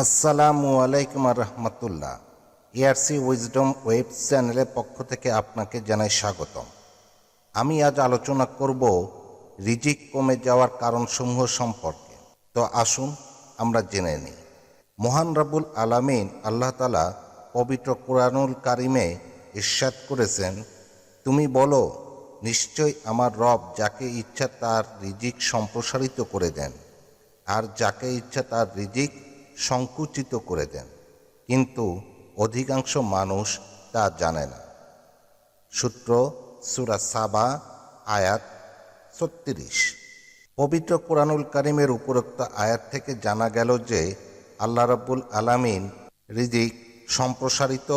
আসসালামু আলাইকুম রহমতুল্লাহ। ARC wisdom web চ্যানেলের পক্ষ থেকে আপনাকে জানাই স্বাগতম। আমি আজ আলোচনা করব রিজিক কমে যাওয়ার কারণসমূহ সম্পর্কে। তো আসুন আমরা জেনে নিই। মহান রব্বুল আলামিন আল্লাহ তাআলা পবিত্র কুরআনুল কারিমে ইরশাদ করেছেন, তুমি বলো, নিশ্চয় আমার রব যাকে ইচ্ছা তার রিজিক সম্প্রসারিত করে দেন, আর যাকে ইচ্ছা তার রিজিক সংকুচিত করে দেন, কিন্তু অধিকাংশ মানুষ তা জানে না। সূত্র সূরা সাবা আয়াত ৩৬। পবিত্র কুরআনুল কারিমের উপরোক্ত আয়াত থেকে জানা গেল যে আল্লাহ রাব্বুল আলামিন রিজিক সম্প্রসারিত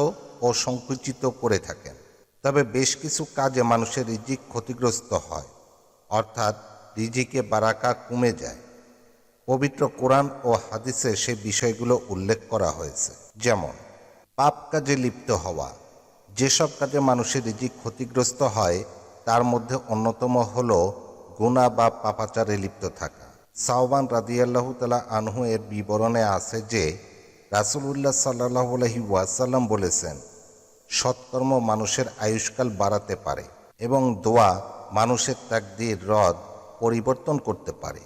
ও সংকুচিত করে থাকেন। তবে বেশ কিছু কাজে মানুষের রিজিক ক্ষতিগ্রস্ত হয়, অর্থাৎ রিজিকে বারাকা কমে যায়। পবিত্র কোরআন ও হাদিসে সে বিষয়গুলো উল্লেখ করা হয়েছে। যেমন পাপ কাজে লিপ্ত হওয়া। যেসব কাজে মানুষের রিজিক ক্ষতিগ্রস্ত হয় তার মধ্যে অন্যতম হল গুনাহ বা পাপাচারে লিপ্ত থাকা। সাওবান রাদিয়াল্লাহু তাআলা আনহু এর বিবরণে আছে যে রাসূলুল্লাহ সাল্লাল্লাহু আলাইহি ওয়াসাল্লাম বলেছেন, সৎকর্ম মানুষের আয়ুষ্কাল বাড়াতে পারে এবং দোয়া মানুষের তাকদীর রদ পরিবর্তন করতে পারে,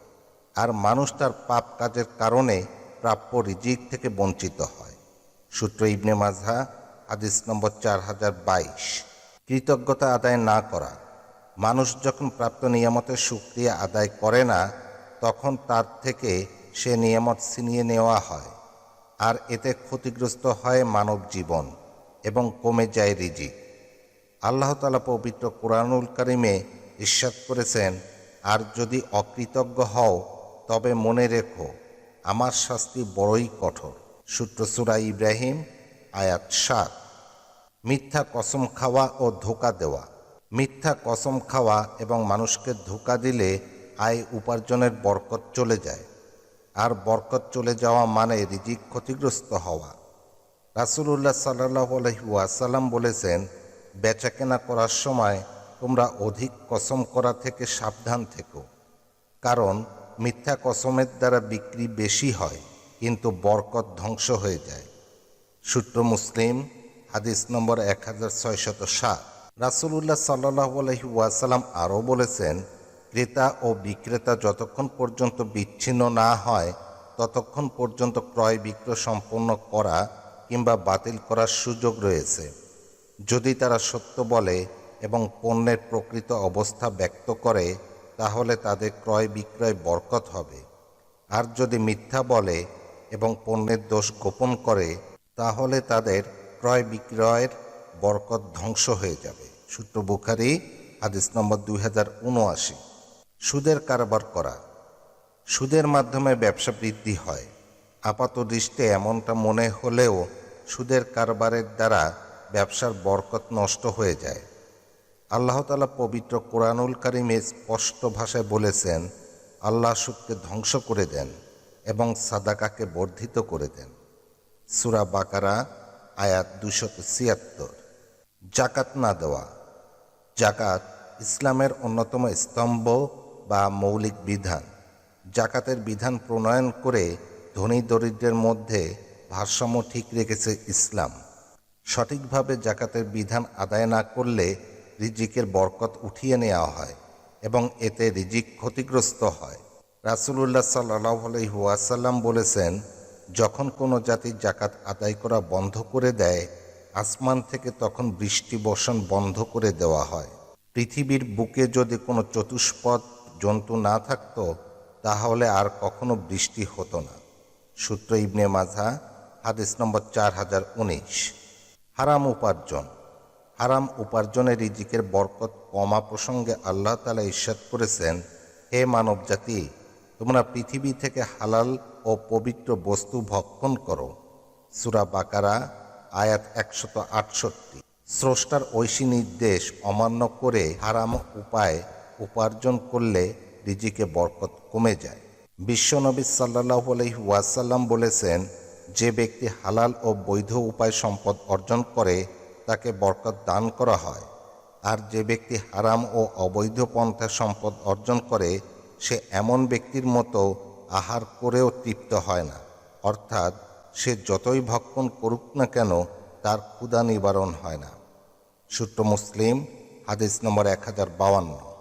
আর মানুষ তার পাপ কাজের কারণে প্রাপ্য রিজিক থেকে বঞ্চিত হয়। সূত্র ইবনে মাজাহ, হাদিস নম্বর 4022। কৃতজ্ঞতা আদায় না করা। মানুষ যখন প্রাপ্ত নিয়ামতের শুকরিয়া আদায় করে না, তখন তার থেকে সে নিয়ামত ছিনিয়ে নেওয়া হয়, আর এতে ক্ষতিগ্রস্ত হয় মানব জীবন এবং কমে যায় রিজিক। আল্লাহ তাআলা পবিত্র কুরআনুল কারিমে ইরশাদ করেছেন, আর যদি অকৃতজ্ঞ হও তবে মনে রেখো আমার শাস্তি বড়ই কঠোর। সূত্র সূরা ইব্রাহিম আয়াত ৭। মিথ্যা কসম খাওয়া ও ধোঁকা দেওয়া। মিথ্যা কসম খাওয়া এবং মানুষকে ধোঁকা দিলে আয় উপার্জনের বরকত চলে যায়, আর বরকত চলে যাওয়া মানে রিজিক ক্ষতিগ্রস্ত হওয়া। রাসূলুল্লাহ সাল্লাল্লাহু আলাইহি ওয়াসাল্লাম বলেছেন, বেচাকেনা করার সময় তোমরা অধিক কসম করা থেকে সাবধান থেকো, কারণ মিথ্যা কসমের দ্বারা বিক্রি বেশি হয় কিন্তু বরকত ধ্বংস হয়ে যায়। সূত্র মুসলিম, হাদিস নম্বর 1607। রাসূলুল্লাহ সাল্লাল্লাহু আলাইহি ওয়াসাল্লাম আরও বলেছেন, ক্রেতা ও বিক্রেতা যতক্ষণ পর্যন্ত বিচ্ছিন্ন না হয় ততক্ষণ পর্যন্ত ক্রয় বিক্রয় সম্পন্ন করা কিংবা বাতিল করার সুযোগ রয়েছে। যদি তারা সত্য বলে এবং পণ্যের প্রকৃত অবস্থা ব্যক্ত করে তাহলে তাদের ক্রয় বিক্রয় বরকত হবে, আর যদি মিথ্যা বলে এবং পণ্যের দোষ গোপন করে তাহলে তাদের ক্রয় বিক্রয়ের বরকত ধ্বংস হয়ে যাবে। সূত্র বুখারী, হাদিস নম্বর 2079। সুদের কারবার করা। সুদের মাধ্যমে ব্যবসা বৃদ্ধি হয়। আপাত দৃষ্টে এমনটা মনে হলেও সুদের কারবারের দ্বারা ব্যবসার বরকত নষ্ট হয়ে যায়। আল্লাহ তাআলা পবিত্র কুরআনুল কারিমে স্পষ্ট ভাষায় বলেছেন, আল্লাহ সুদকে ধ্বংস করে দেন এবং সাদাকাকে বর্ধিত করে দেন। সূরা বাকারা আয়াত 276। জাকাত না দেওয়া। জাকাত ইসলামের অন্যতম স্তম্ভ বা মৌলিক বিধান। জাকাতের বিধান প্রণয়ন করে ধনী দরিদ্রের মধ্যে ভারসাম্য ঠিক রেখেছে ইসলাম। সঠিকভাবে জাকাতের বিধান আদায় না করলে রিজিকের বরকত উঠিয়ে নেওয়া হয় এবং এতে রিজিক ক্ষতিগ্রস্ত হয়। রাসূলুল্লাহ সাল্লাল্লাহু আলাইহি ওয়াসাল্লাম বলেছেন, যখন কোনো জাতি জাকাত আদায় করা বন্ধ করে দেয় আসমান থেকে তখন বৃষ্টি বর্ষণ বন্ধ করে দেওয়া হয়। পৃথিবীর বুকে যদি কোনো চতুষ্পদ জন্তু না থাকত তাহলে আর কখনো বৃষ্টি হতো না। সূত্র ইবনে মাজাহ, হাদিস নম্বর 4019। হারাম উপার্জন। হারাম উপার্জনের রিজিকের বরকত কমা প্রসঙ্গে আল্লাহ তাআলা ইরশাদ করেছেন, হে মানব জাতি, তোমরা পৃথিবী থেকে হালাল ও পবিত্র বস্তু ভক্ষণ করো। সূরা বাকারা আয়াত 168। স্রষ্টার ঐশী নির্দেশ অমান্য করে হারাম উপায়ে উপার্জন করলে রিজিকে বরকত কমে যায়। বিশ্বনবী সাল্লাল্লাহু আলাইহি ওয়াসাল্লাম বলেছেন, যে ব্যক্তি হালাল ও বৈধ উপায় সম্পদ অর্জন করে তাকে বরকত দান করা হয়, আর যে ব্যক্তি হারাম ও অবৈধ পন্থা সম্পদ অর্জন করে সে এমন ব্যক্তির মতো আহার করেও তৃপ্ত হয় না, অর্থাৎ সে যতই ভক্ষণ করুক না কেন তার ক্ষুধা নিবারণ হয় না। সূত্র মুসলিম, হাদিস নম্বর 1052।